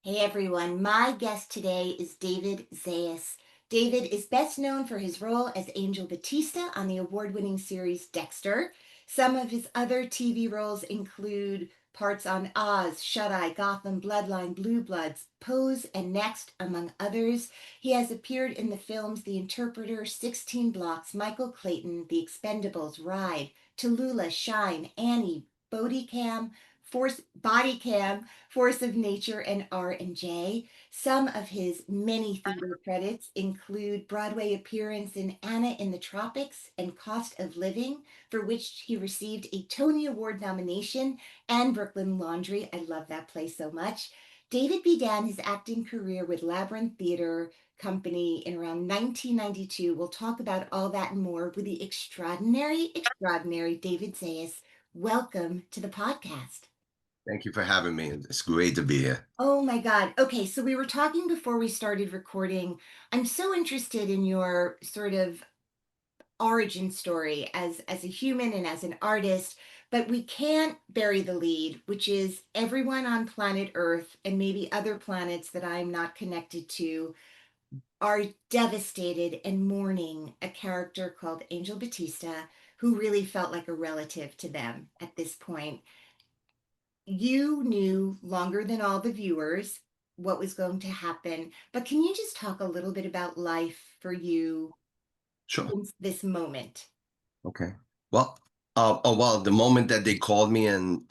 Hey everyone, my guest today is David Zayas. David is best known for his role as Angel Batista on the award-winning series Dexter. Some of his other TV roles include parts on Oz, Shut-Eye, Gotham, Bloodline, Blue Bloods, Pose, and Next, among others. He has appeared in the films The Interpreter, 16 Blocks, Michael Clayton, The Expendables, Ride, Tallulah, Shine, Annie, Bodicam, Body Cam, Force of Nature, and R&J. Some of his many theater credits include Broadway appearance in Anna in the Tropics and Cost of Living, for which he received a Tony Award nomination, and Brooklyn Laundry. I love that play so much. David began his acting career with LAByrinth Theater Company in around 1992. We'll talk about all that and more with the extraordinary David Zayas. Welcome to the podcast. Thank you for having me. It's great to be here. Oh my God. Okay, so we were talking before we started recording. I'm so interested in your sort of origin story as a human and as an artist, but we can't bury the lead, which is everyone on planet Earth and maybe other planets that I'm not connected to are devastated and mourning a character called Angel Batista, who really felt like a relative to them at this point. You knew longer than all the viewers what was going to happen, but can you just talk a little bit about life for you Sure. in this moment? Okay. Well, the moment that they called me and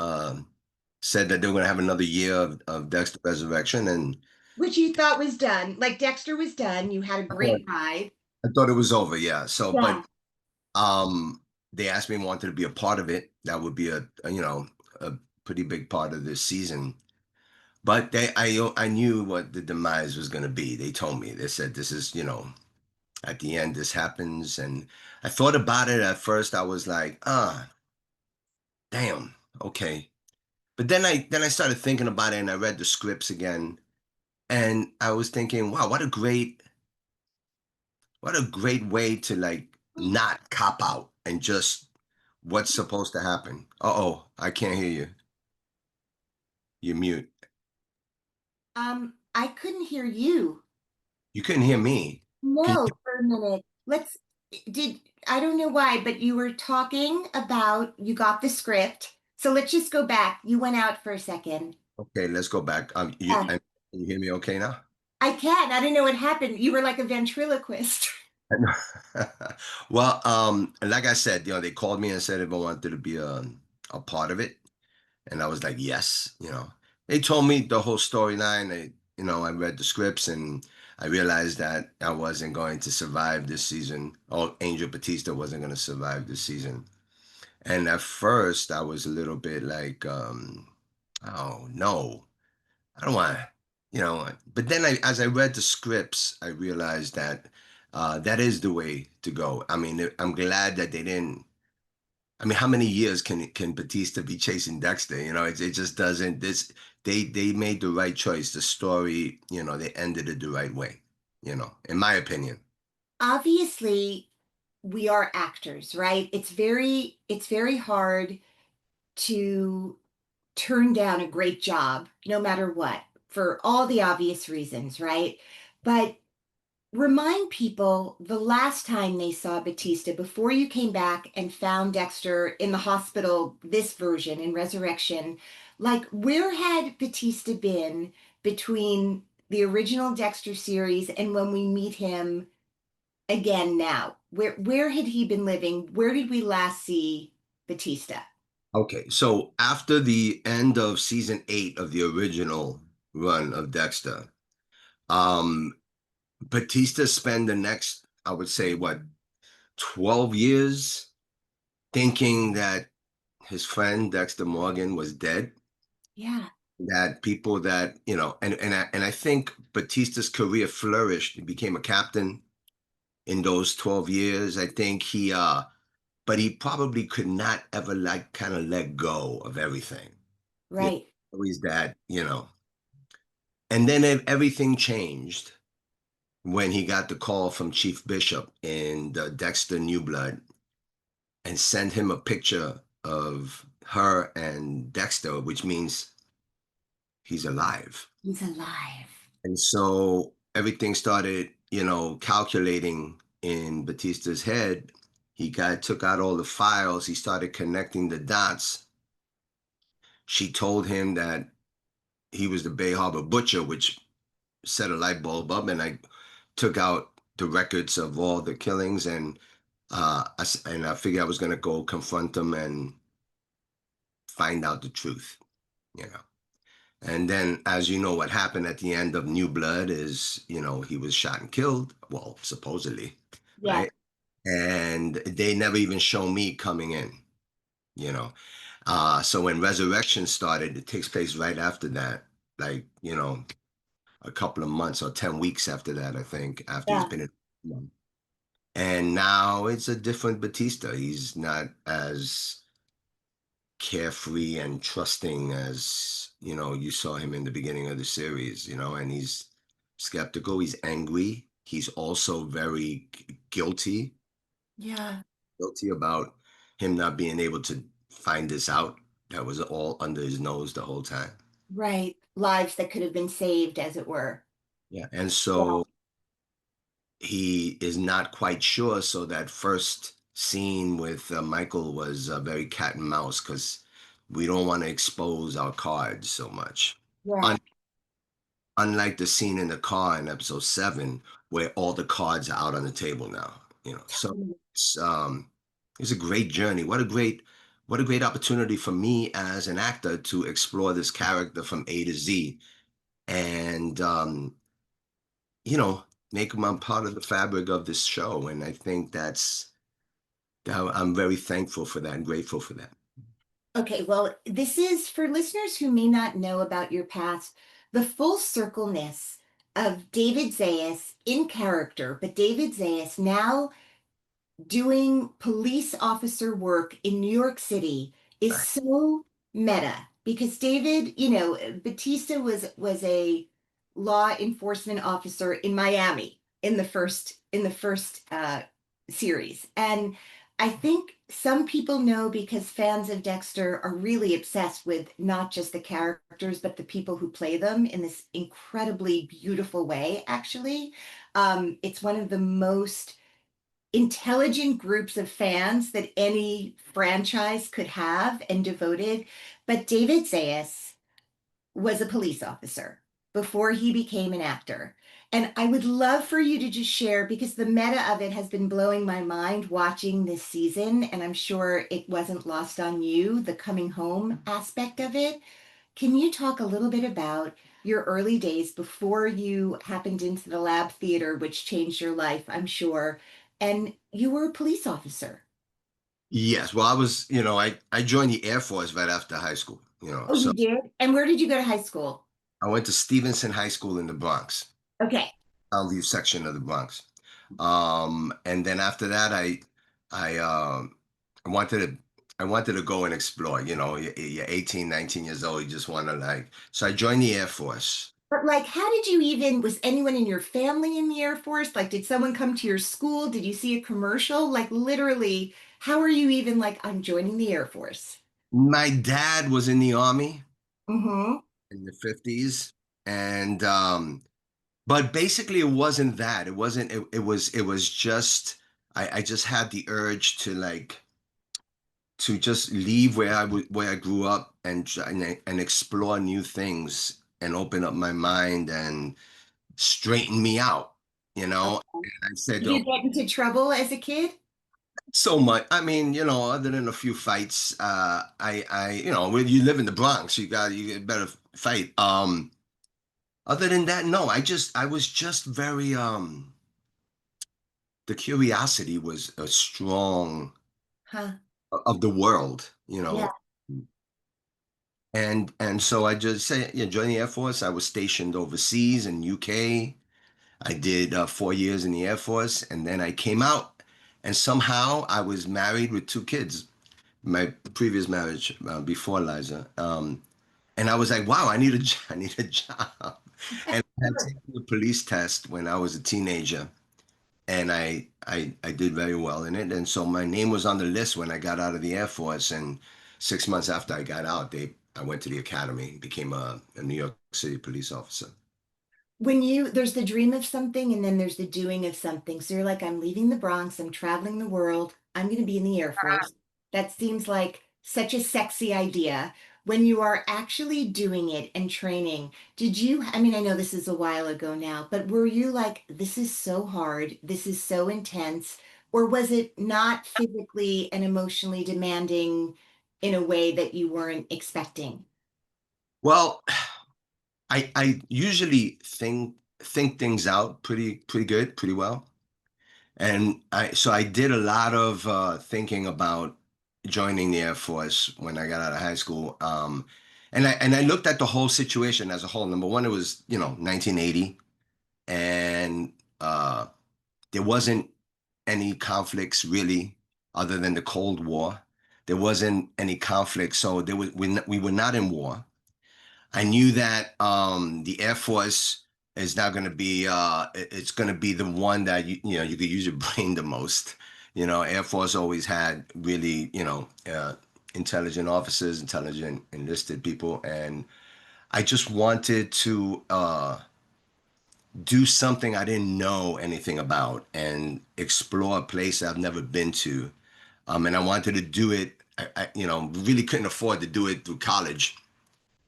said that they were going to have another year of Dexter Resurrection, and Which you thought was done. Like Dexter was done. You had a I thought, great ride. I thought it was over. Yeah. So, but Yeah. they asked me wanted to be a part of it. That would be a pretty big part of this season. But I knew what the demise was going to be. They told me. They said this is at the end this happens, and I thought about it at first. I was like, damn, okay. But then I started thinking about it and I read the scripts again and I was thinking, wow, what a great way to like not cop out and just what's supposed to happen. Uh-oh, I can't hear you. You're mute. I couldn't hear you. You couldn't hear me. Can No, you for a minute. Did, I don't know why, but you were talking about, you got the script. So let's just go back. You went out for a second. okay, let's go back. Yeah. Can you hear me okay now? I can. I didn't know what happened. You were like a ventriloquist. Well, like I said, they called me and said if I wanted to be a part of it. And I was like, yes, They told me the whole storyline. I read the scripts and I realized that I wasn't going to survive this season. Oh, Angel Batista wasn't going to survive this season. And at first I was a little bit like, oh no, I don't want but then as I read the scripts, I realized that that is the way to go. I mean, I'm glad that they didn't. I mean, how many years can Batista be chasing Dexter? It just doesn't. They made the right choice. The story, they ended it the right way. In my opinion. Obviously, we are actors, right? It's very hard to turn down a great job no matter what for all the obvious reasons, right? But remind people the last time they saw Batista before you came back and found Dexter in the hospital, this version in Resurrection. Like, where had Batista been between the original Dexter series and when we meet him again now? Where had he been living? Where did we last see Batista? Okay, so after the end of season 8 of the original run of Dexter, um, Batista spent the next, I would say, what, 12 years thinking that his friend Dexter Morgan was dead. Yeah, That people that and I think Batista's career flourished. He became a captain in those 12 years. I think but he probably could not ever like kind of let go of everything. right. Always that, and then everything changed when he got the call from Chief Bishop in the Dexter New Blood and sent him a picture of her and Dexter, which means he's alive. He's alive. And so everything started, calculating in Batista's head. He took out all the files. He started connecting the dots. She told him that he was the Bay Harbor Butcher, which set a light bulb up. And I took out the records of all the killings, and I figured I was going to go confront him and find out the truth, you know. And then, as you know, what happened at the end of New Blood is, he was shot and killed. Well, supposedly, Yeah. right? And they never even show me coming in, you know. So when Resurrection started, it takes place right after that, like, a couple of months or 10 weeks after that, I think, after he's Yeah. been in. And now it's a different Batista. He's not as carefree and trusting as you saw him in the beginning of the series, and he's skeptical, he's angry, he's also very Yeah. guilty about him not being able to find this out that was all under his nose the whole time. Right. Lives that could have been saved, as it were. Yeah, and Yeah. so he is not quite sure. So that first scene with Michael was very cat and mouse, because we don't want to expose our cards so much. Yeah. Unlike the scene in the car in episode 7, where all the cards are out on the table now. So it's um it's a great journey. What a great opportunity for me as an actor to explore this character from A to Z, and you know make him a part of the fabric of this show. And I think I'm very thankful for that and grateful for that. Okay, well, this is for listeners who may not know about your past, the full circleness of David Zayas in character, but David Zayas now doing police officer work in New York City is Right. so meta because David, Batista was a law enforcement officer in Miami in the first series. And I think some people know because fans of Dexter are really obsessed with not just the characters, but the people who play them in this incredibly beautiful way, actually. It's one of the most intelligent groups of fans that any franchise could have and devoted. But David Zayas was a police officer before he became an actor. And I would love for you to just share because the meta of it has been blowing my mind watching this season. And I'm sure it wasn't lost on you, the coming home aspect of it. Can you talk a little bit about your early days before you happened into the lab theater, which changed your life, I'm sure, and you were a police officer? Yes. Well, I joined the Air Force right after high school. Oh, So you did? And where did you go to high school? I went to Stevenson High School in the Bronx, Okay. Townview section of the Bronx. And then after that, I wanted to I wanted to go and explore. You're 18, 19 years old. You just want to, so I joined the Air Force. But like, how did you even, was anyone in your family in the Air Force? Like, did someone come to your school? Did you see a commercial? Like, literally, how are you even like, I'm joining the Air Force? My dad was in the Army Mm-hmm. in the 50s. And but basically it wasn't that. It was just I just had the urge to just leave where I grew up, and explore new things and open up my mind and straighten me out. Okay. And I said, Did oh, you get into trouble as a kid? so much. I mean, other than a few fights, when you live in the Bronx, you better fight. Other than that, no. I was just very the curiosity was a strong Huh. of the world, Yeah. and so I just say, yeah, joined the Air Force. I was stationed overseas in UK. I did 4 years in the Air Force, and then I came out, and somehow I was married with 2 kids. My previous marriage before Liza, and I was like, wow, I need a job, and I had taken the police test when I was a teenager, and I did very well in it. And so my name was on the list when I got out of the Air Force. And 6 months after I got out, they I went to the academy, became a New York City police officer. When there's the dream of something and then there's the doing of something. So you're like, I'm leaving the Bronx, I'm traveling the world, I'm going to be in the Air Force. That seems like such a sexy idea. When you are actually doing it and training, I mean, I know this is a while ago now, but were you like, this is so hard, this is so intense, or was it not physically and emotionally demanding in a way that you weren't expecting? Well, I usually think things out pretty good, pretty well. And I did a lot of thinking about joining the Air Force when I got out of high school. And I looked at the whole situation as a whole. Number one, it was 1980, and uh, there wasn't any conflicts really, other than the Cold War. There wasn't any conflict, so we were not in war. I knew that the Air Force is now going to be it's going to be the one that you could use your brain the most. Air Force always had really intelligent officers, intelligent enlisted people, and I just wanted to do something I didn't know anything about and explore a place I've never been to. And I wanted to do it. Really couldn't afford to do it through college.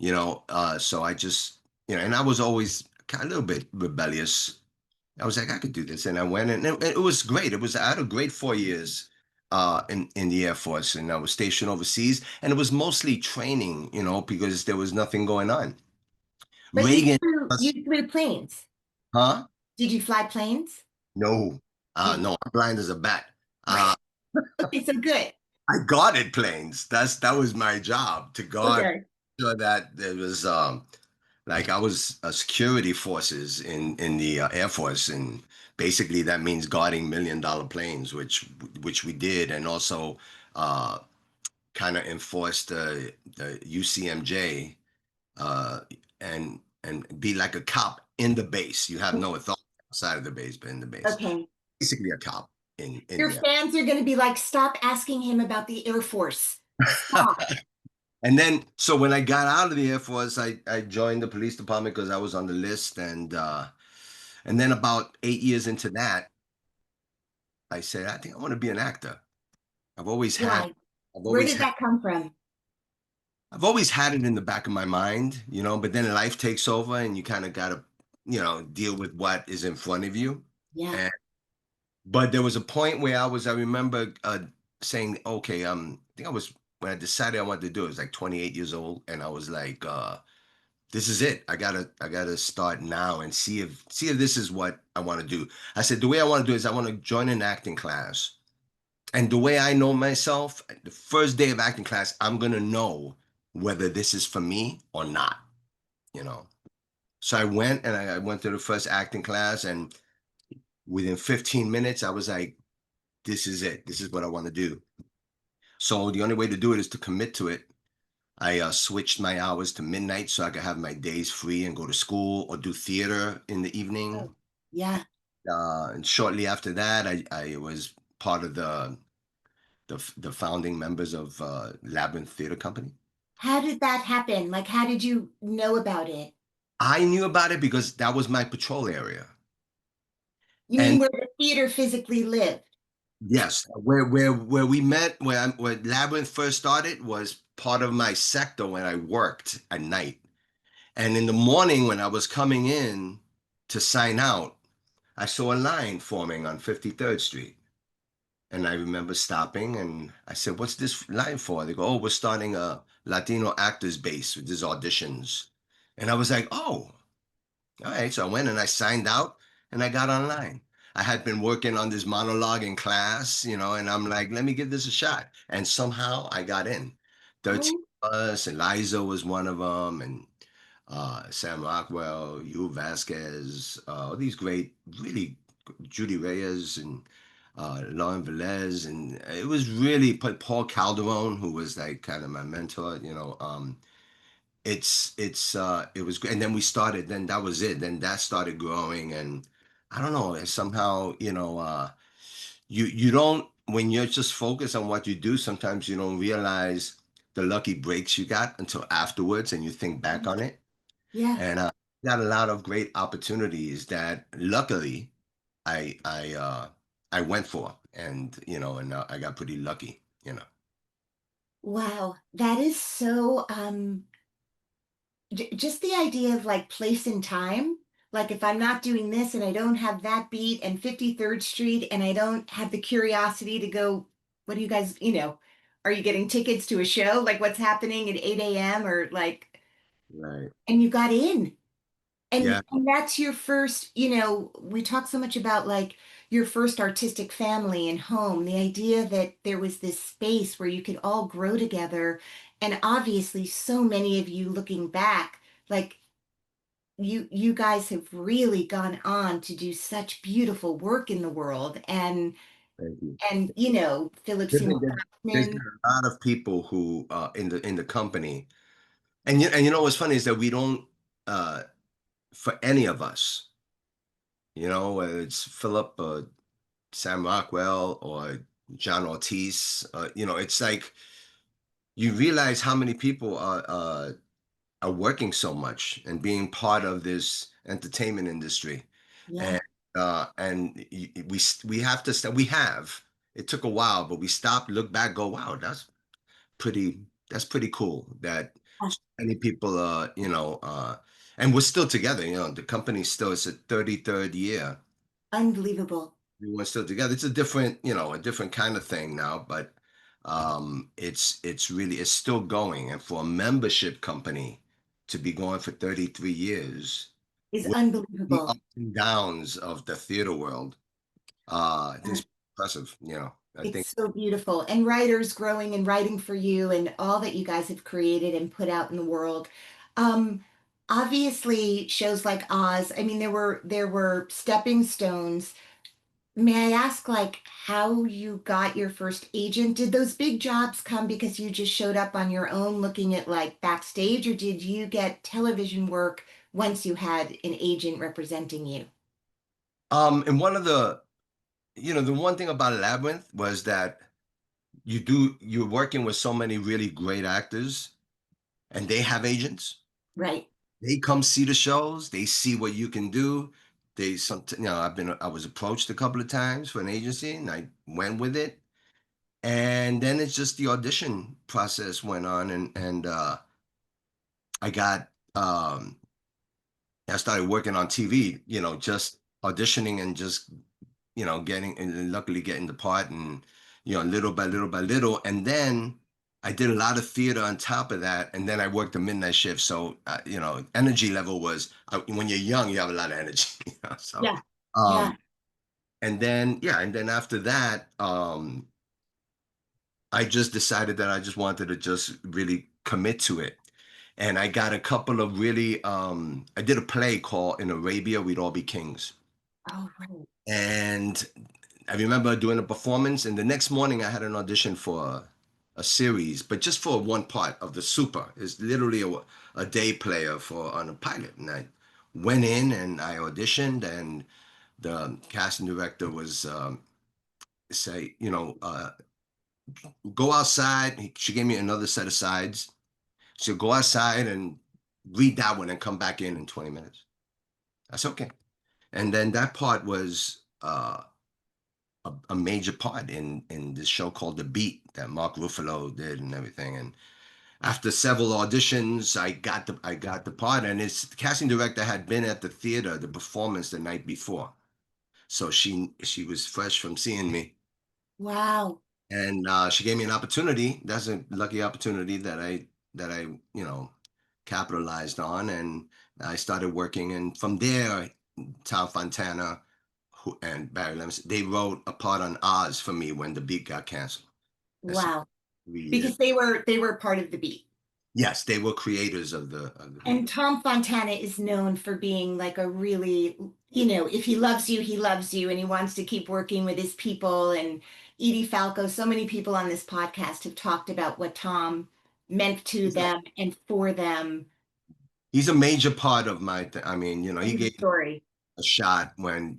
So I just, and I was always kind of a little bit rebellious. I was like, I could do this, and I went, and it was great. I had a great 4 years in the Air Force, and I was stationed overseas, and it was mostly training, because there was nothing going on. But you Reagan, flew, you flew planes. huh? Did you fly planes? No, You no, I'm blind as a bat. Uh, Okay, so good. I guarded planes. That was my job, to guard Okay. sure that there was like I was security forces in the Air Force, and basically that means guarding $1 million planes, which we did, and also uh, kind of enforced the UCMJ uh, and be like a cop in the base. You have no authority outside of the base, but in the base, Okay. basically a cop in Your the fans are going to be like, stop asking him about the Air Force. Stop. And then, so when I got out of the Air Force, I joined the police department because I was on the list, and then about 8 years into that, I said, I think I want to be an actor. I've always had, Why? I've Where always did had, that come from? I've always had it in the back of my mind, but then life takes over and you kind of got to, deal with what is in front of you. Yeah. And, but there was a point where I remember saying, okay, I think when I decided I wanted to do it, I was like 28 years old. And I was like, this is it. I gotta start now and see if this is what I want to do. I said, the way I want to do is I want to join an acting class. And the way I know myself, the first day of acting class, I'm gonna know whether this is for me or not, you know. So I went and I went to the first acting class, and within 15 minutes, I was like, this is it. This is what I want to do. So the only way to do it is to commit to it. I switched my hours to midnight so I could have my days free and go to school or do theater in the evening. Oh, yeah. And shortly after that, I was part of the founding members of LAByrinth Theater Company. How did that happen? Like, how did you know about it? I knew about it because that was my patrol area. You mean And where the theater physically lived? yes, where we met, where LAByrinth first started was part of my sector when I worked at night. And in the morning when I was coming in to sign out, I saw a line forming on 53rd Street. And I remember stopping and I said, what's this line for? They go, oh, we're starting a Latino actors base with these auditions. And I was like, oh, all right. So I went and I signed out and I got online. I had been working on this monologue in class, and I'm like, let me give this a shot. And somehow I got in. 13 Oh, of us, and Liza was one of them, and Sam Rockwell, Yu Vasquez, all these great, really, Judy Reyes and Lauren Velez. And it was really Paul Calderon, who was like kind of my mentor. It was great. And then we started, then that was it. Then that started growing. And I don't know, somehow, you don't, when you're just focused on what you do, sometimes you don't realize the lucky breaks you got until afterwards, and you think back on it. Yeah. And got a lot of great opportunities that luckily I I went for, and and I got pretty lucky. Wow. That is so just the idea of like place and time. Like if I'm not doing this and I don't have that beat and 53rd Street and I don't have the curiosity to go, what do you guys, are you getting tickets to a show? Like what's happening at 8 a.m. or like, Right. and you got in. Yeah. And that's your first, we talk so much about like your first artistic family and home, the idea that there was this space where you could all grow together. And obviously, so many of you looking back, like you guys have really gone on to do such beautiful work in the world. Thank you. And Philip There's Seymour been, there's been Hoffman, a lot of people who in the company, and what's funny is that we don't for any of us, whether it's Philip Sam Rockwell or John Ortiz. It's like you realize how many people are working so much and being part of this entertainment industry, yeah, and we have to we have. It took a while, but we stopped, look back, go, wow, pretty that's pretty cool that so many people and we're still together. The company still, it's a 33rd year. unbelievable. Everyone's still together. It's a different, a different kind of thing now, but it's still going. And for a membership company to be going for 33 years Is with the unbelievable. ups and downs of the theater world, I think it's impressive. I think. It's so beautiful. And writers growing and writing for you and all that you guys have created and put out in the world. Um, Obviously shows like Oz, I mean there were stepping stones. May I ask like how you got your first agent? Did those big jobs come because you just showed up on your own looking at like backstage, or did you get television work once you had an agent representing you? And one of the one thing about Labyrinth was that you're working with so many really great actors, and they have agents. Right. They come see the shows. They see what you can do. I was approached a couple of times for an agency, and I went with it. And then it's just the audition process went on, and I got I started working on TV. Just auditioning and just getting, and luckily getting the part, and little by little by little, and then I did a lot of theater on top of that, and then I worked the midnight shift. So energy level was, when you're young, you have a lot of energy. So, Yeah. um, Yeah. and then after that, I just decided that I just wanted to just really commit to it. And I got a couple of really, I did a play called In Arabia We'd All Be Kings. Oh, right. And I remember doing a performance, and the next morning I had an audition for a series, but just for one part of the super. It's literally a day player for on a pilot, and I went in and I auditioned, and the casting director was say, go outside. She gave me another set of sides. She said, go outside and read that one and come back in 20 minutes. That's okay. And then that part was a major part in this show called The Beat that Mark Ruffalo did and everything. And after several auditions, I got the part, and the casting director had been at the theater, the performance the night before, so she was fresh from seeing me, Wow. and she gave me an opportunity. That's a lucky opportunity that I capitalized on, and I started working, and from there, Tom Fontana and Barry Levinson, they wrote a part on Oz for me when the beat got canceled. That's Wow. 3 years. Because they were part of the beat. Yes, they were creators of the beat. And Tom Fontana is known for being like a really, if he loves you, he loves you, and he wants to keep working with his people. And Edie Falco, so many people on this podcast have talked about what Tom meant to He's a, them and for them. he's a major part of my I mean, he His gave story. a shot when,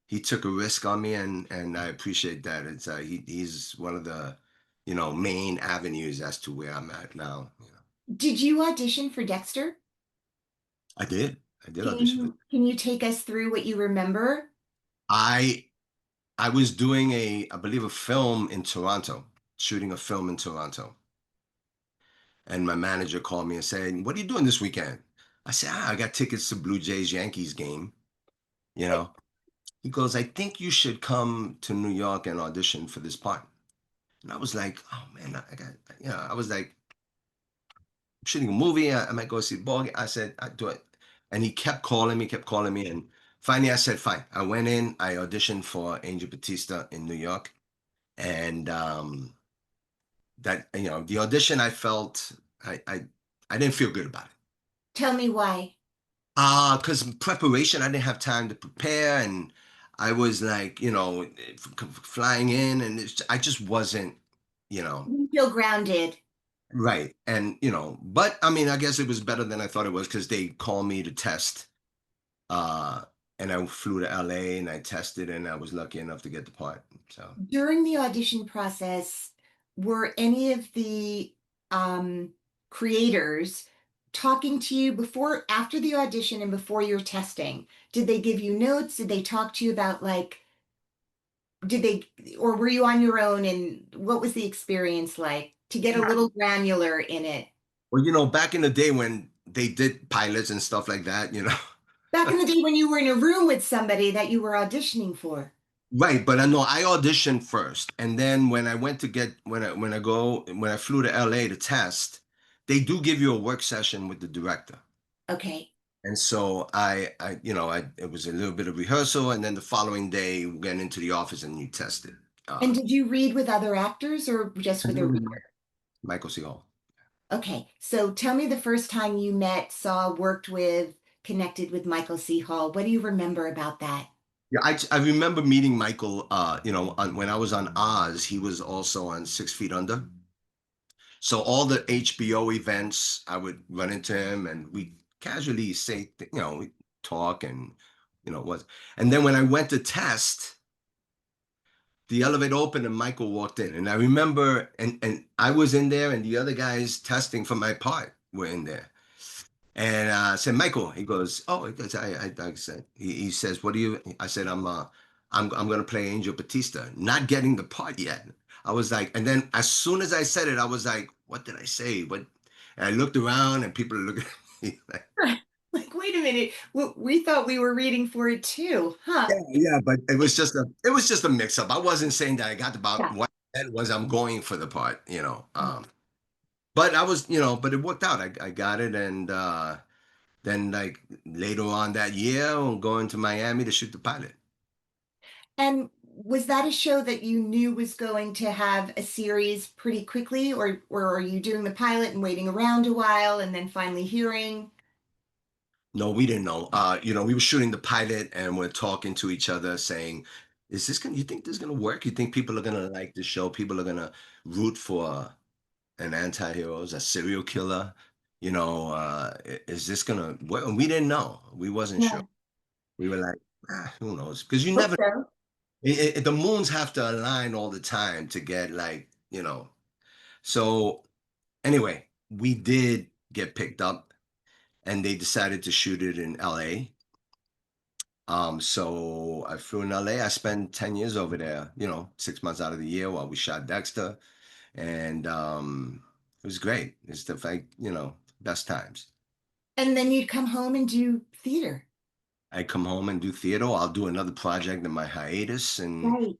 he took a risk on me, and I appreciate that. It's he's one of the main avenues as to where I'm at now. Did you audition for Dexter? I did. I did Can audition for. you take us through what you remember? I I was doing I believe, a film in Toronto, shooting a film in Toronto, and my manager called me and said, "What are you doing this weekend?" I said, "I got tickets to Blue Jays Yankees game." You know, he goes, "I think you should come to New York and audition for this part." And I was like, "Oh man, I got," I was like, shooting a movie. I might go see the ball game. I said, "I do it," and he kept calling me, and finally I said, "Fine." I went in. I auditioned for Angel Batista in New York, and that the audition, I felt I didn't feel good about it. Tell me why. Because preparation, I didn't have time to prepare, and I was like, flying in, and I just wasn't, you know, You feel grounded. right. And but I mean, I guess it was better than I thought it was, because they called me to test, uh, and I flew to LA and I tested, and I was lucky enough to get the part. So. During the audition process, were any of the um, creators talking to you before, after the audition, and before your testing? Did they give you notes? Did they talk to you about like, did they, or were you on your own? And what was the experience like to get a little granular in it? Well, back in the day when they did pilots and stuff like that, Back in the day when you were in a room with somebody that you were auditioning for. right. But I know I auditioned first, and then when I went to get when I flew to LA to test, they do give you a work session with the director. Okay. And so it was a little bit of rehearsal, and then the following day we went into the office and you tested. And did you read with other actors or just I with a did with reader? Michael C. Hall. Okay, so tell me the first time you met, saw, worked with, connected with Michael C. Hall. What do you remember about that? Yeah, I remember meeting Michael. When I was on Oz, he was also on 6 Feet Under. So all the HBO events, I would run into him, and we casually say, we talk, and was. And then when I went to test, the elevator opened and Michael walked in, and I remember, and I was in there, and the other guys testing for my part were in there. And I said, "Michael," he goes, "Oh," he goes, I said, he says, "What do you?" I said, I'm going to play Angel Batista," not getting the part yet. I was like, and then as soon as I said it, I was like, "What did I say?" What? And I looked around, and people are looking at me like, Like, wait a minute, we thought we were reading for it too, huh? "Yeah, yeah," but it was just a mix up. I wasn't saying that I got the part. Yeah. What I said was I'm going for the part. But I was, but it worked out. I got it, and then, like, later on that year, I'm going to Miami to shoot the pilot. And was that a show that you knew was going to have a series pretty quickly, or are you doing the pilot and waiting around a while and then finally hearing? No, we didn't know. We were shooting the pilot, and we're talking to each other saying, "Is this gonna? You think this is gonna work? You think people are gonna like the show? People are gonna root for an anti-hero, a serial killer? Is this gonna work?" And we didn't know. We wasn't sure. Yeah. We were like, who knows? Because you Hope never. so. The moons have to align all the time to get, like, So anyway, we did get picked up, and they decided to shoot it in LA. So I flew in LA. I spent 10 years over there, 6 months out of the year while we shot Dexter. And it was great. It's the fact, best times. And then you'd come home and do theater. I come home and do theater. I'll do another project in my hiatus. And Right.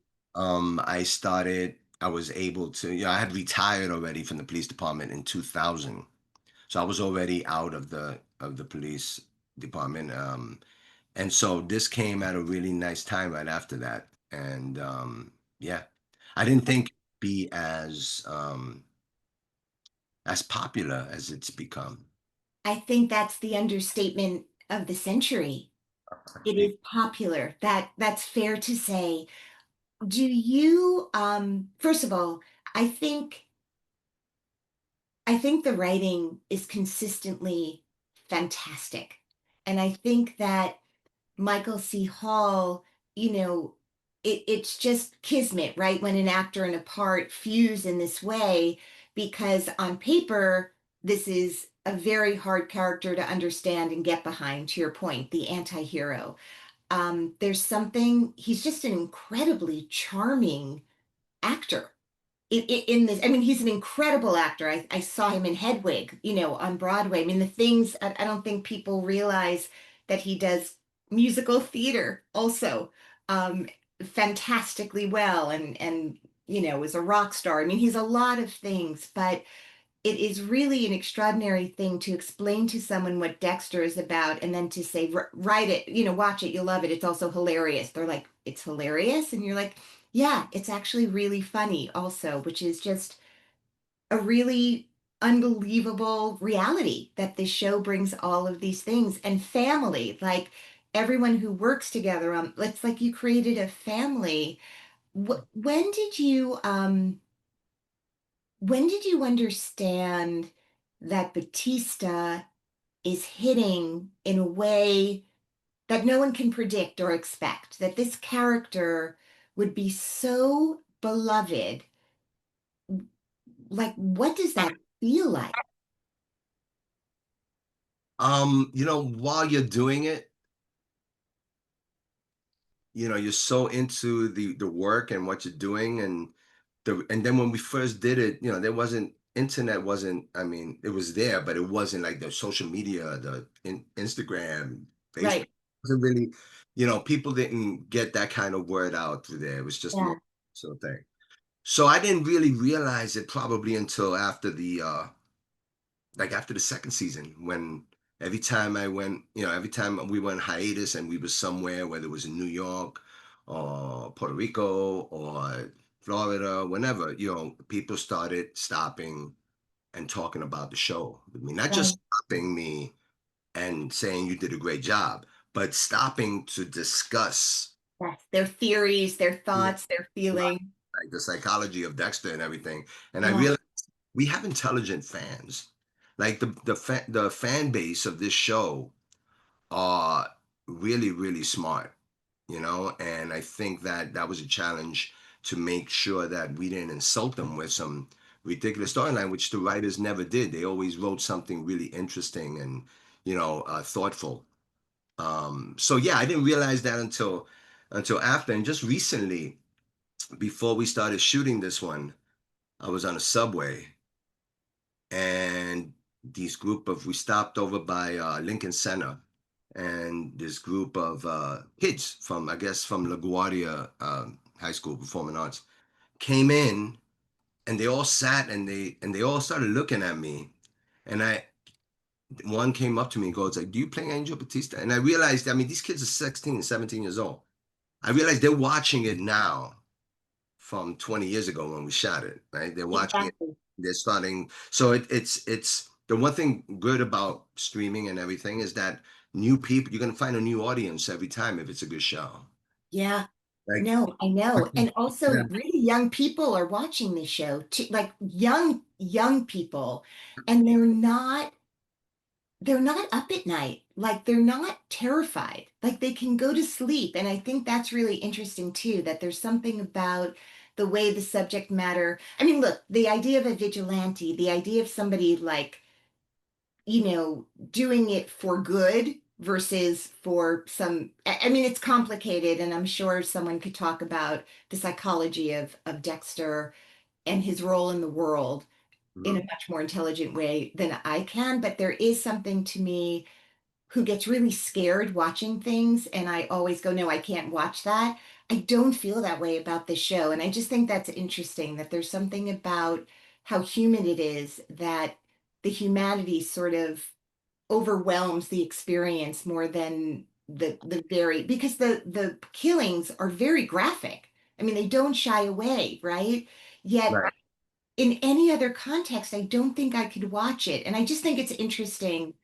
I was able to, I had retired already from the police department in 2000. So I was already out of the police department. And so this came at a really nice time right after that. And yeah, I didn't think it'd be as popular as it's become. I think that's the understatement of the century. It is popular. That's fair to say. Do you first of all, I think I think the writing is consistently fantastic. And I think that Michael C. Hall, you know, it's just kismet, right? When an actor and a part fuse in this way, because on paper, this is a very hard character to understand and get behind, to your point, the anti-hero. There's something, he's just an incredibly charming actor in this. I mean, he's an incredible actor. I saw him in Hedwig, on Broadway. I mean, the things, I don't think people realize that he does musical theater also um, fantastically well, and is a rock star. I mean, he's a lot of things, but it is really an extraordinary thing to explain to someone what Dexter is about and then to say, write it, watch it, you'll love it. It's also hilarious. They're like, it's hilarious. And you're like, yeah, it's actually really funny also, which is just a really unbelievable reality that this show brings all of these things and family, like everyone who works together. It's like you created a family. When did you understand that Batista is hitting in a way that no one can predict or expect, that this character would be so beloved? Like, what does that feel like? While you're doing it, you're so into the work and what you're doing, and then when we first did it, there wasn't internet wasn't I mean, it was there, but it wasn't like the social media, Instagram, Facebook. Right. It wasn't really, people didn't get that kind of word out through there. It was just more Yeah. sort of thing. So I didn't really realize it probably until after after the second season, when every time I went, every time we went hiatus and we were somewhere, whether it was in New York or Puerto Rico or Florida, whenever, people started stopping and talking about the show with me. Not Right. just stopping me and saying you did a great job, but stopping to discuss, Yes. Their theories, their yeah, thoughts, their feeling. like the psychology of Dexter and everything. And I Yeah. realized we have intelligent fans. Like the fan base of this show are really, really smart, and I think that that was a challenge to make sure that we didn't insult them with some ridiculous storyline, which the writers never did. They always wrote something really interesting and, thoughtful. So yeah, I didn't realize that until after, and just recently, before we started shooting this one, I was on a subway, and we stopped over by Lincoln Center, and this group of kids from, I guess, from LaGuardia High School Performing Arts came in, and they all sat, and they all started looking at me, and one came up to me and goes like, "Do you play Angel Batista?" And I realized, I mean, these kids are 16, 17 years old. I realized they're watching it now from 20 years ago when we shot it, right? They're watching it. Exactly. They're starting. So it's the one thing good about streaming and everything is that new people, you're gonna find a new audience every time if it's a good show. Yeah. Like, No, I know. And yeah, also really young people are watching this show too, like young people, and they're not up at night. Like they're not terrified. Like they can go to sleep. And I think that's really interesting too, that there's something about the way the subject matter. I mean, look, the idea of a vigilante, the idea of somebody like, doing it for good versus for some, I mean, it's complicated, and I'm sure someone could talk about the psychology of Dexter and his role in the world in a mhm. much more intelligent way than I can. But there is something to me who gets really scared watching things, and I always go, no, I can't watch that. I don't feel that way about this show. And I just think that's interesting that there's something about how human it is, that the humanity sort of overwhelms the experience more than the very, because the killings are very graphic. I mean, they don't shy away, right? Yet Right. in any other context, I don't think I could watch it. And I just think it's interesting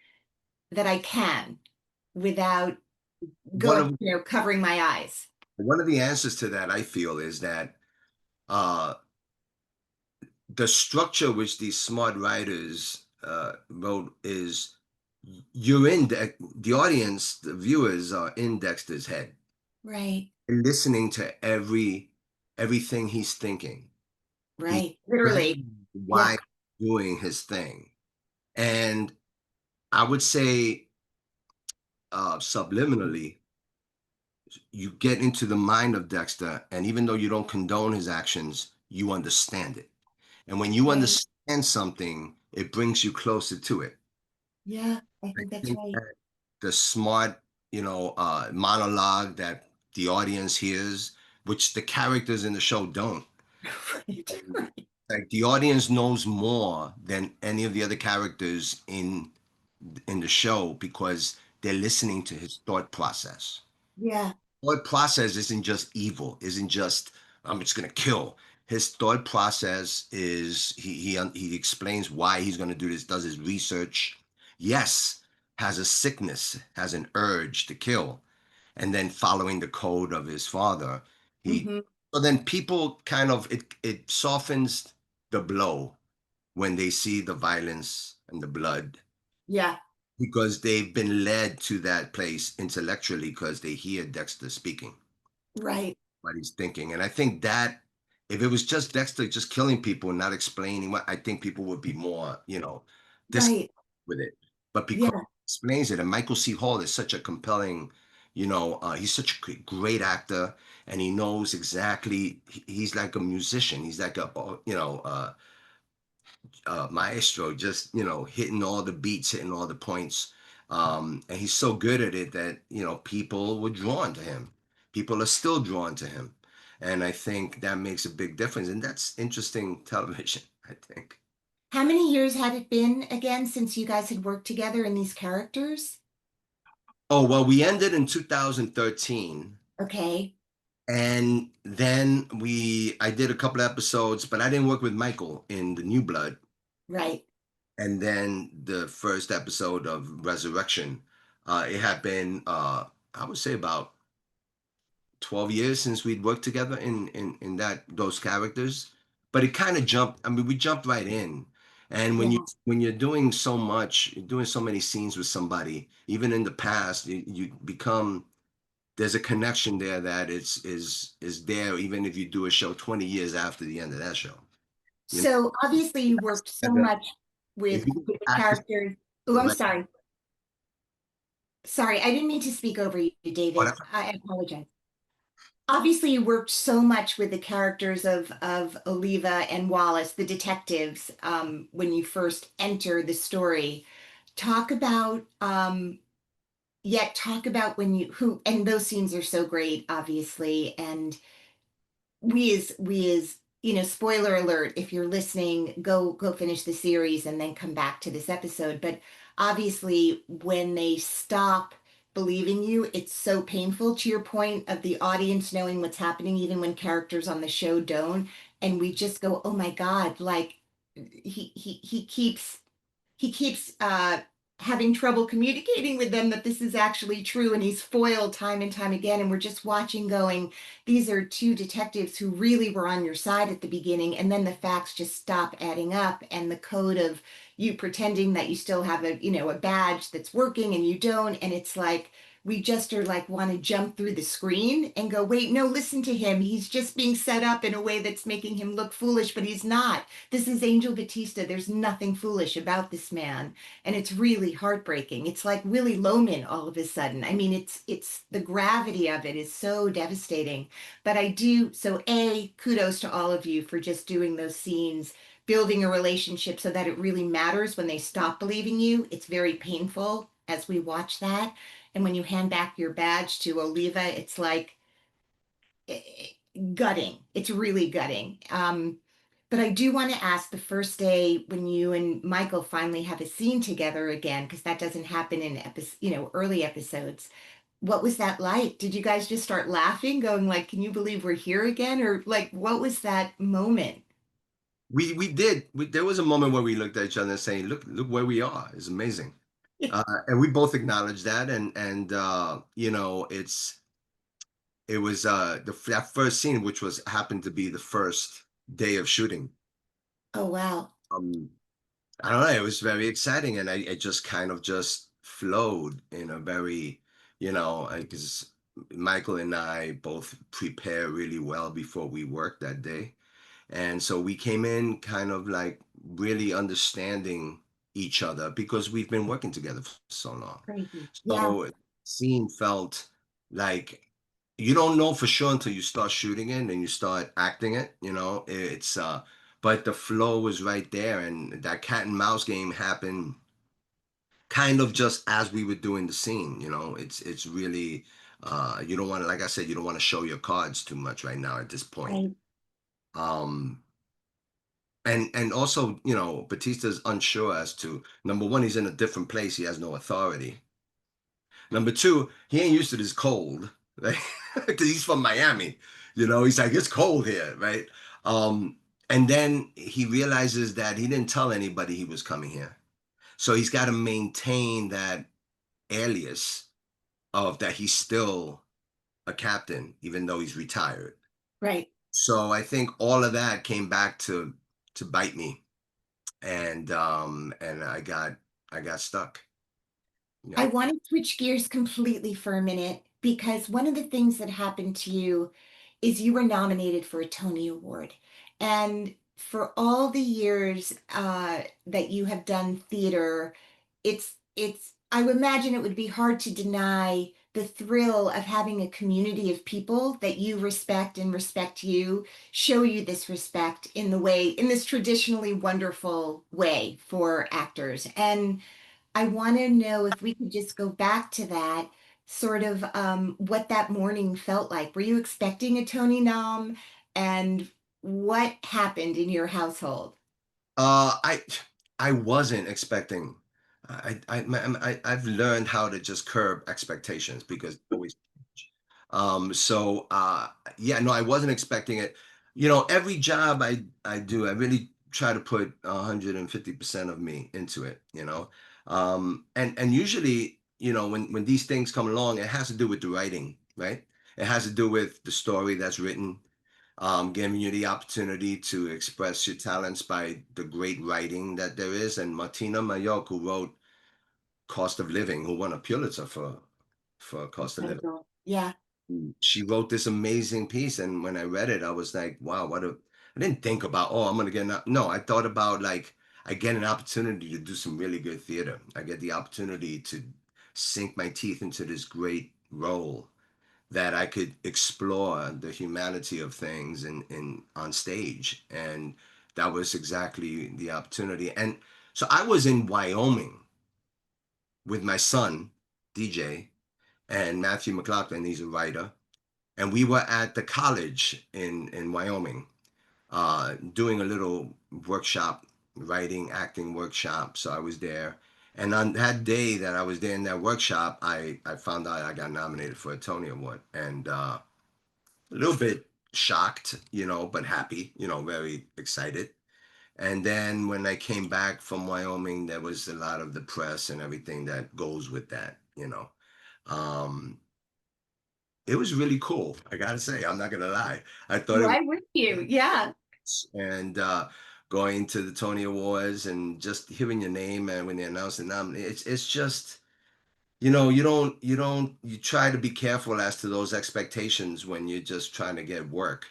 that I can without One going, of covering my eyes. one of the answers to that, I feel, is that uh the structure which these smart writers wrote is, you're in the audience, the viewers are in Dexter's head. Right. listening to everything he's thinking. He's Right. Literally. planning why Yeah. he's doing his thing. And I would say subliminally, you get into the mind of Dexter, and even though you don't condone his actions, you understand it. And when you Right. understand something, it brings you closer to it. Yeah. I I think that's think right. that the smart, monologue that the audience hears, which the characters in the show don't. Right. And, Right. like the audience knows more than any of the other characters in the show because they're listening to his thought process. Yeah. Thought process isn't just evil, isn't just I'm just gonna kill. His thought process is he explains why he's gonna do this, does his research. Yes, has a sickness, has an urge to kill, and then following the code of his father, he Hmm. so then people kind of it softens the blow when they see the violence and the blood Yeah. because they've been led to that place intellectually because they hear Dexter speaking Right. what he's thinking. And I think that if it was just Dexter just killing people and not explaining what I think people would be more, this Right. with it. But because Yeah. he explains it, and Michael C. Hall is such a compelling, he's such a great actor, and he knows exactly. He's like a musician. He's like maestro, just hitting all the beats, hitting all the points. And he's so good at it that people were drawn to him. People are still drawn to him, and I think that makes a big difference. And that's interesting television, I think. How many years had it been again since you guys had worked together in these characters? Oh well, we ended in 2013, Okay. and then I did a couple of episodes, but I didn't work with Michael in the New Blood. Right. And then the first episode of Resurrection, it had been I would say about 12 years since we'd worked together in those characters. But it kind of jumped. I mean, we jumped right in. And Yeah. when you're doing so much, you're doing so many scenes with somebody, even in the past, you become there's a connection there that is there even if you do a show 20 years after the end of that show. You know, So obviously you worked so and, much if you with the act characters. Oh, I'm right, sorry. Sorry, I didn't mean to speak over you, oh, David. that's I apologize. Obviously, you worked so much with the characters of Oliva and Wallace, the detectives, when you first enter the story. Talk about yet talk about when you who and those scenes are so great, obviously, and we as spoiler alert, if you're listening, go finish the series and then come back to this episode. But obviously when they stop believing you, it's so painful, to your point of the audience knowing what's happening even when characters on the show don't, and we just go, oh my God, like he keeps having trouble communicating with them that this is actually true, and he's foiled time and time again, and we're just watching going, these are two detectives who really were on your side at the beginning, and then the facts just stop adding up, and the code of you pretending that you still have a badge that's working and you don't, and it's like we just are like want to jump through the screen and go, wait, no, listen to him, he's just being set up in a way that's making him look foolish, but he's not. This is Angel Batista. There's nothing foolish about this man. And it's really heartbreaking. It's like Willie Loman all of a sudden. I mean, it's the gravity of it is so devastating. But I do, so A, kudos to all of you for just doing those scenes, building a relationship so that it really matters when they stop believing you. It's very painful as we watch that. And when you hand back your badge to Oliva, it's like gutting. It's really gutting. But I do want to ask, the first day when you and Michael finally have a scene together again, because that doesn't happen in early episodes. What was that like? Did you guys just start laughing, going like, "Can you believe we're here again?" Or like, what was that moment? we did. There was a moment where we looked at each other and saying, "Look where we are. It's amazing." And we both acknowledged that, and it was that first scene, which was happened to be the first day of shooting. Oh, wow. Um, I don't know. It was very exciting, and it just kind of just flowed in a very, I guess. Michael and I both prepare really well before we work that day. And so we came in kind of like really understanding each other because we've been working together for so long. Crazy. Yeah. So scene felt like you don't know for sure until you start shooting it and you start acting it, you know. It's but the flow was right there, and that cat and mouse game happened kind of just as we were doing the scene, you know. It's really you don't want to, like I said, you don't want to show your cards too much right now at this point. Right. Um and also, you know, Batista's unsure as to, number one, he's in a different place, he has no authority. Number two, he ain't used to this cold, right? Because he's from Miami, you know. He's like, it's cold here, right? Um, and then he realizes that he didn't tell anybody he was coming here, so he's got to maintain that alias of that he's still a captain, even though he's retired. Right. So I think all of that came back to bite me, and I got stuck. I Yeah. want to switch gears completely for a minute because one of the things that happened to you is you were nominated for a Tony Award. And for all the years that you have done theater, I would imagine it would be hard to deny the thrill of having a community of people that you respect and respect you, show you this respect in this traditionally wonderful way for actors. And I want to know if we could just go back to that, sort of what that morning felt like. Were you expecting a Tony nom? And what happened in your household? Uh, I I wasn't expecting. I've learned how to just curb expectations because always. So yeah, no, I wasn't expecting it. You know, every job I do, I really try to put 150% of me into it. You know, and usually, you know, when these things come along, it has to do with the writing, right? It has to do with the story that's written, giving you the opportunity to express your talents by the great writing that there is. And Martina Mayok, who wrote Cost of Living, who won a Pulitzer for Cost of Living, Incredible. Yeah. she wrote this amazing piece. And when I read it, I was like, wow, what a, I didn't think about, oh, I'm gonna get an, no, I thought about like, I get an opportunity to do some really good theater. I get the opportunity to sink my teeth into this great role that I could explore the humanity of things in on stage. And that was exactly the opportunity. And so I was in Wyoming with my son, DJ, and Matthew McLaughlin, he's a writer. And we were at the college in Wyoming, doing a little workshop, writing, acting workshop. So I was there. And on that day that I was there in that workshop, I found out I got nominated for a Tony Award. And a little bit shocked, you know, but happy, you know, very excited. And then when I came back from Wyoming, there was a lot of the press and everything that goes with that, you know. Um, it was really cool. I gotta say, I'm not gonna lie. I thought it was, Why would you? Yeah. and going to the Tony Awards and just hearing your name and when they announced the nominee, it's just, you know, you try to be careful as to those expectations when you're just trying to get work.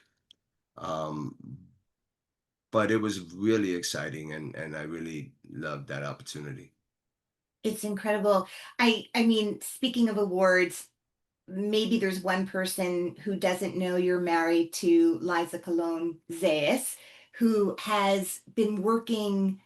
Um, but it was really exciting, and I really loved that opportunity. It's incredible. I mean, speaking of awards, maybe there's one person who doesn't know you're married to Liza Colon Zayas, who has been working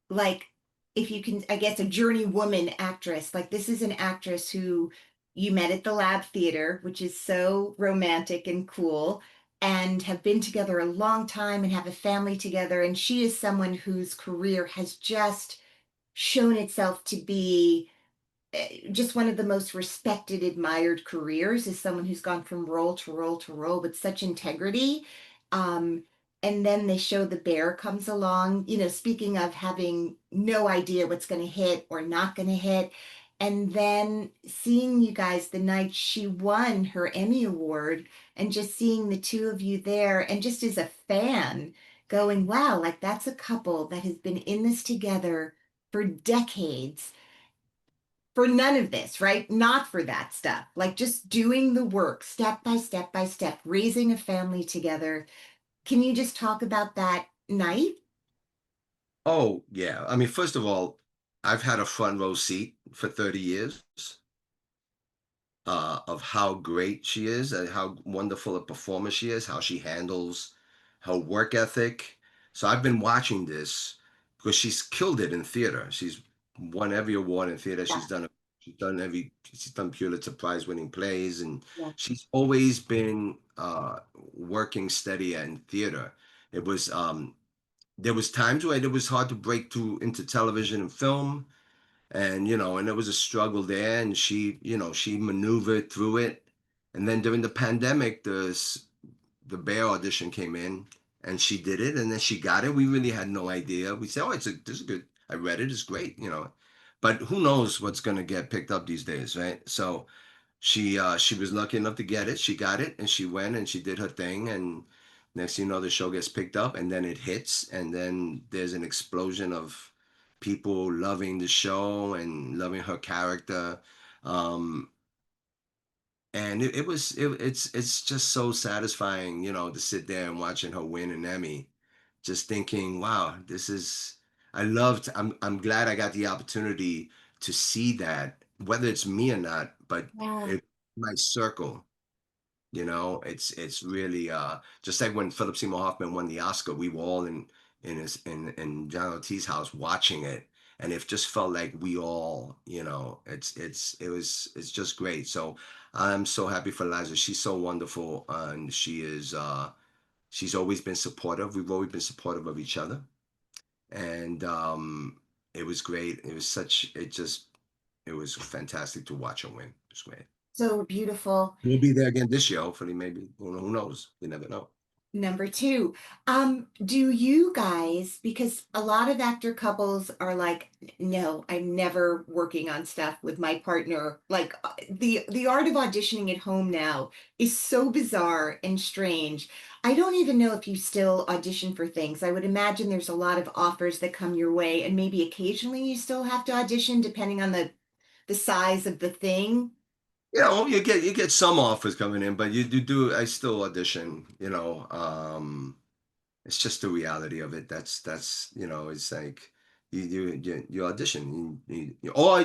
like, if you can, I guess, a journeywoman actress. Like, this is an actress who you met at the Lab Theater, which is so romantic and cool, and have been together a long time and have a family together. And she is someone whose career has just shown itself to be just one of the most respected, admired careers, is someone who's gone from role to role to role with such integrity. Um, and then they show the bear comes along, you know, speaking of having no idea what's going to hit or not going to hit. And then seeing you guys the night she won her Emmy Award and just seeing the two of you there, and just as a fan going, wow, like that's a couple that has been in this together for decades. for none of this, right? Not for that stuff. Like just doing the work step by step by step, raising a family together. Can you just talk about that night? Oh, yeah. I mean, first of all, I've had a front row seat for 30 years of how great she is and how wonderful a performer she is, how she handles her work ethic. So I've been watching this because she's killed it in theater. She's won every award in theater. Yeah, She's done Pulitzer Prize winning plays, and yeah. she's always been working steady in theater. It was there was times where it was hard to break through into television and film, and and there was a struggle there, and she maneuvered through it. And then during the pandemic, the Bear audition came in, and she did it, and then she got it. We really had no idea. We said, oh, this is good. I read it, it's great. But who knows what's going to get picked up these days, right? So she was lucky enough to get it. She got it, and she went and she did her thing, and next thing you know, the show gets picked up, and then it hits, and then there's an explosion of people loving the show and loving her character. Um, and it's just so satisfying, to sit there and watching her win an Emmy, just thinking, wow, this is I'm glad I got the opportunity to see that, whether it's me or not, but Yeah. it my circle. It's really just like when Philip Seymour Hoffman won the Oscar, we were all in John Ortiz's house watching it, and it just felt like we all, it's just great. So I'm so happy for Liza. She's so wonderful, and she's always been supportive. We've always been supportive of each other, and it was great. It was fantastic to watch her win. It was great. So beautiful. We'll be there again this year, hopefully, maybe. Who knows? You never know. Number two, do you guys, because a lot of actor couples are like, no, I'm never working on stuff with my partner. Like the art of auditioning at home now is so bizarre and strange. I don't even know if you still audition for things. I would imagine there's a lot of offers that come your way, and maybe occasionally you still have to audition depending on the size of the thing. You get some offers coming in, but you do. I still audition. It's just the reality of it. It's like you audition, or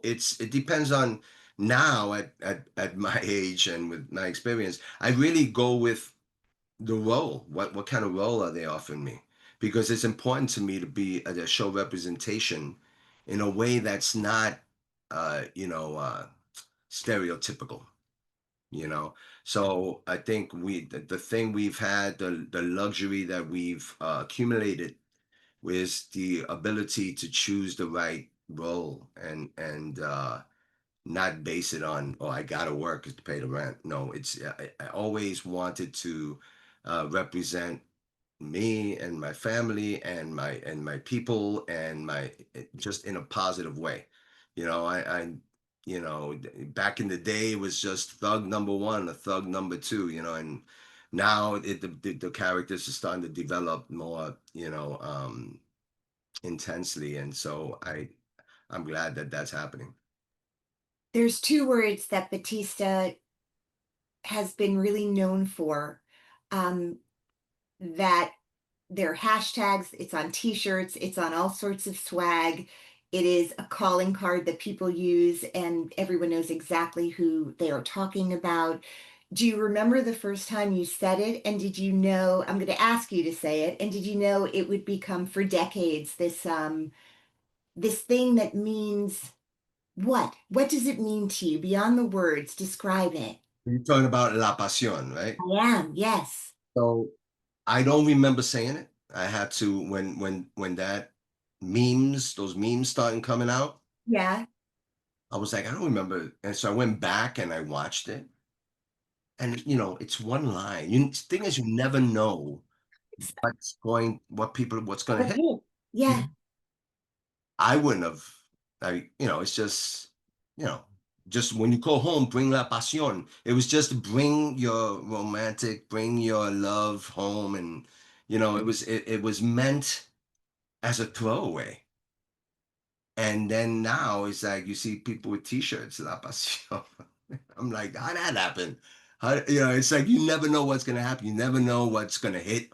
it depends on now at my age and with my experience. I really go with the role. What kind of role are they offering me? Because it's important to me to be a show representation in a way that's not, stereotypical. You know, so I think the thing we've had, the luxury that we've accumulated, is the ability to choose the right role and not base it on, oh, I gotta work to pay the rent. No, I always wanted to represent me and my family and my people and just in a positive way. Back in the day, it was just thug number one, a thug number two, and now the characters are starting to develop more, intensely, and so I'm glad that that's happening. There's two words that Batista has been really known for. Um, that they're hashtags, it's on t-shirts, it's on all sorts of swag. It is a calling card that people use, and everyone knows exactly who they are talking about. Do you remember the first time you said it? And did you know, I'm going to ask you to say it, and did you know it would become for decades this thing that means what? What does it mean to you beyond the words? Describe it. You're talking about La Pasión, right? I am, yes. So I don't remember saying it. I had to when those memes started coming out. Yeah. I was like, I don't remember, and so I went back and I watched it, and it's one line. Thing is, you never know what's going to hit. Yeah. I wouldn't have. It's you know, just when you go home, bring la pasión. It was just bring your love home, and it was meant as a throwaway. And then now it's like you see people with T-shirts, La Pasión. I'm like, how that happen? How, it's like you never know what's gonna happen. You never know what's gonna hit.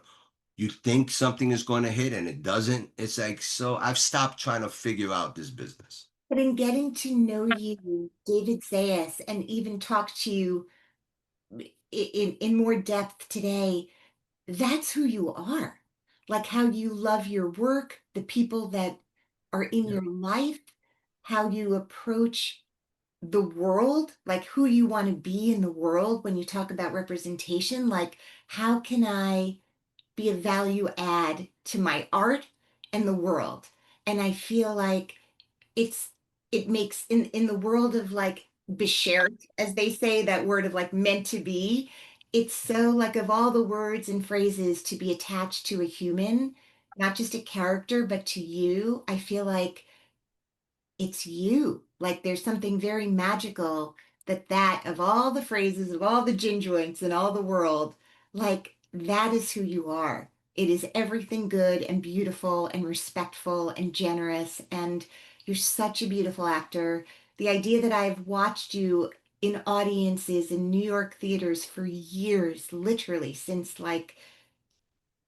You think something is going to hit and it doesn't. It's like, so I've stopped trying to figure out this business. But in getting to know you, David Zayas, and even talk to you in more depth today, that's who you are. Like how you love your work, the people that are in Yeah. your life, how you approach the world, like who you want to be in the world when you talk about representation. Like, how can I be a value add to my art and the world? And I feel like it's it makes in the world of like beshert, as they say, that word of like meant to be, it's so like of all the words and phrases to be attached to a human, not just a character, but to you, I feel like it's you. Like there's something very magical that of all the phrases, of all the gin joints in all the world, like that is who you are. It is everything good and beautiful and respectful and generous. And you're such a beautiful actor. The idea that I've watched you in audiences in New York theaters for years, literally since like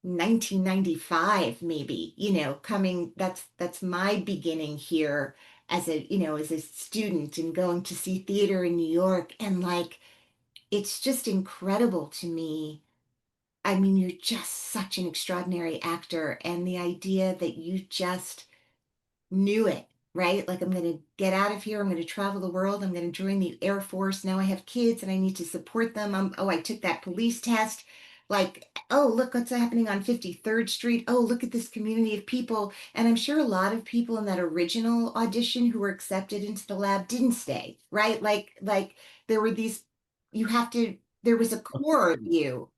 1995 maybe, coming, that's my beginning here as as a student and going to see theater in New York, and like it's just incredible to me. I mean, you're just such an extraordinary actor, and the idea that you just knew it, right? Like, I'm going to get out of here. I'm going to travel the world. I'm going to join the Air Force. Now I have kids and I need to support them. Oh, I took that police test. Like, oh, look what's happening on 53rd Street. Oh, look at this community of people. And I'm sure a lot of people in that original audition who were accepted into the lab didn't stay, right? Like there were these, you have to, there was a core of you.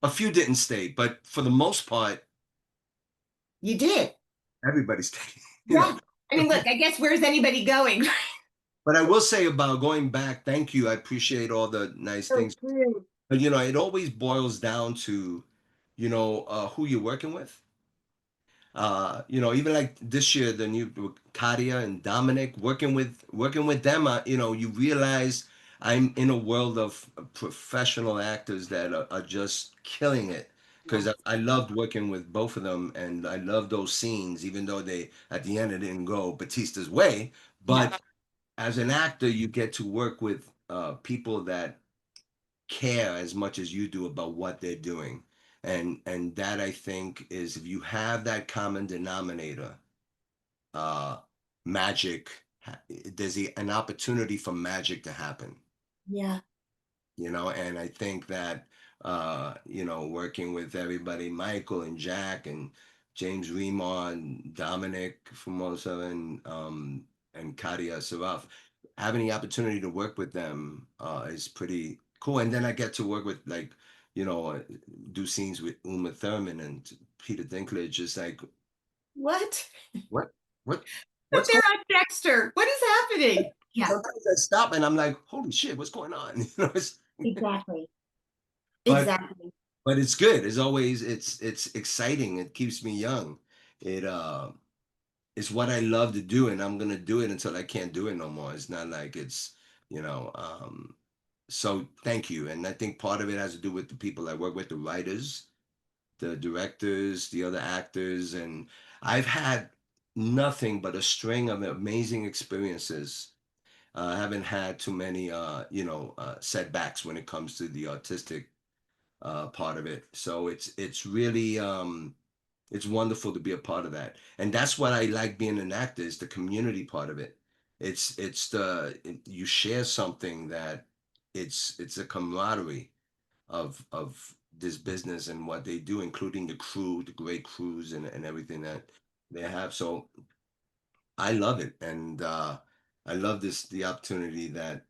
A few didn't stay, but for the most part, You did. everybody stayed. You know, Yeah. I mean, look, I guess where's anybody going? but I will say about going back, thank you. I appreciate all the nice So things. true. But it always boils down to, who you're working with. Even like this year, the new Katia and Dominic, working with them, you realize I'm in a world of professional actors that are just killing it. Because Yes. I loved working with both of them, and I love those scenes, even though they at the end it didn't go Batista's way. Yeah. But as an actor, you get to work with people that care as much as you do about what they're doing. And that I think is, if you have that common denominator, uh magic, there's an opportunity for magic to happen. Yeah. And I think that working with everybody, Michael and Jack and James Remar and Dominic Formosa and Katia Saraf, having the opportunity to work with them is pretty cool. And then I get to work with, like, you know uh, do scenes with Uma Thurman and Peter Dinklage. It's like, What? what what But what's they're going on Dexter. What is happening? on? Yeah, Sometimes I stop and I'm like, holy shit, what's going on? exactly. But Exactly. it's good. It's always, it's exciting. It keeps me young. It uh it's what I love to do, and I'm gonna do it until I can't do it no more. It's not like it's you know so thank you. And I think part of it has to do with the people I work with, the writers, the directors, the other actors. And I've had nothing but a string of amazing experiences. I haven't had too many setbacks when it comes to the artistic part of it. So it's really it's wonderful to be a part of that. And that's what I like being an actor, is the community part of it. You share something that, it's a camaraderie of this business and what they do, including the crew, the great crews, and everything that they have. So I love it. And I love the opportunity that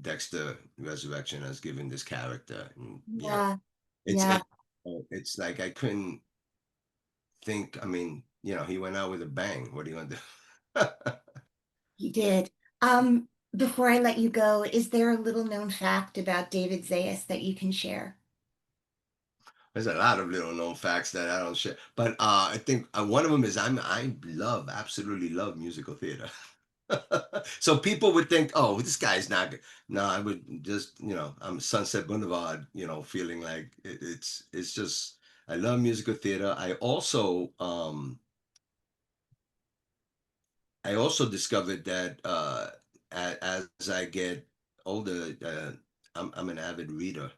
Dexter Resurrection has given this character. And, Yeah. it's Yeah, it, it's like I couldn't think. I mean, he went out with a bang. What are you gonna do? he did. Before I let you go, is there a little known fact about David Zayas that you can share? There's a lot of little known facts that I don't share. But I think one of them is I love, absolutely love musical theater. So people would think, oh, this guy's not good. No, I would just, I'm Sunset Boulevard, feeling like it's just I love musical theater. I also discovered that as I get older, I'm an avid reader.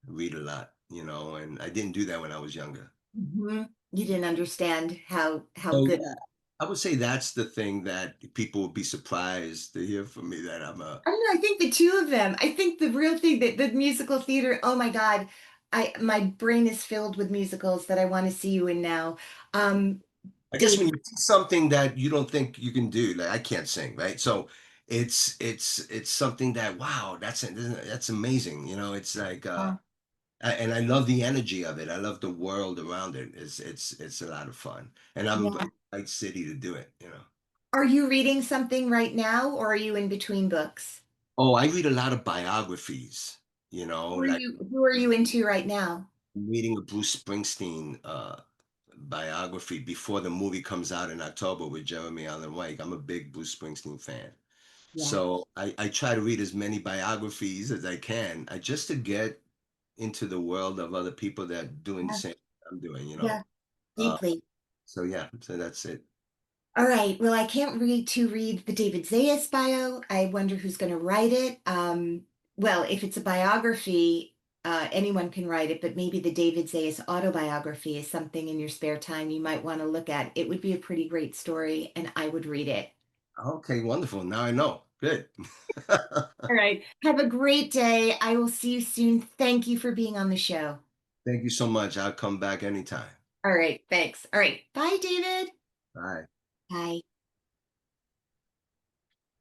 Read a lot, and I didn't do that when I was younger. Mhm. You didn't understand how So good. yeah, I would say that's the thing that people would be surprised to hear from me that I'm a. I don't know, I think the two of them. I think the real thing that the musical theater, oh my God, I my brain is filled with musicals that I want to see you in now. Um, I guess Dave, when you see something that you don't think you can do, like I can't sing, right? So it's something that wow, that's amazing. It's like uh, and I love the energy of it. I love the world around it. It's a lot of fun, and I'm yeah. in the right city to do it. Are you reading something right now, or are you in between books? Oh, I read a lot of biographies. Like Who are you into right now? I'm reading a Bruce Springsteen biography before the movie comes out in October with Jeremy Allen White. I'm a big Bruce Springsteen fan. Yeah. So I try to read as many biographies as I can, just to get into the world of other people that are doing the Yeah. same thing I'm doing. Yeah. Uh, Deeply. so yeah, so that's it. All right. Well, I can't read the David Zayas bio. I wonder who's going to write it. Well, if it's a biography, anyone can write it, but maybe the David Zayas autobiography is something in your spare time you might want to look at. It would be a pretty great story, and I would read it. Okay, wonderful. Now I know. Good. All right. Have a great day. I will see you soon. Thank you for being on the show. Thank you so much. I'll come back anytime. All right. Thanks. All right. Bye, David. Bye. Bye.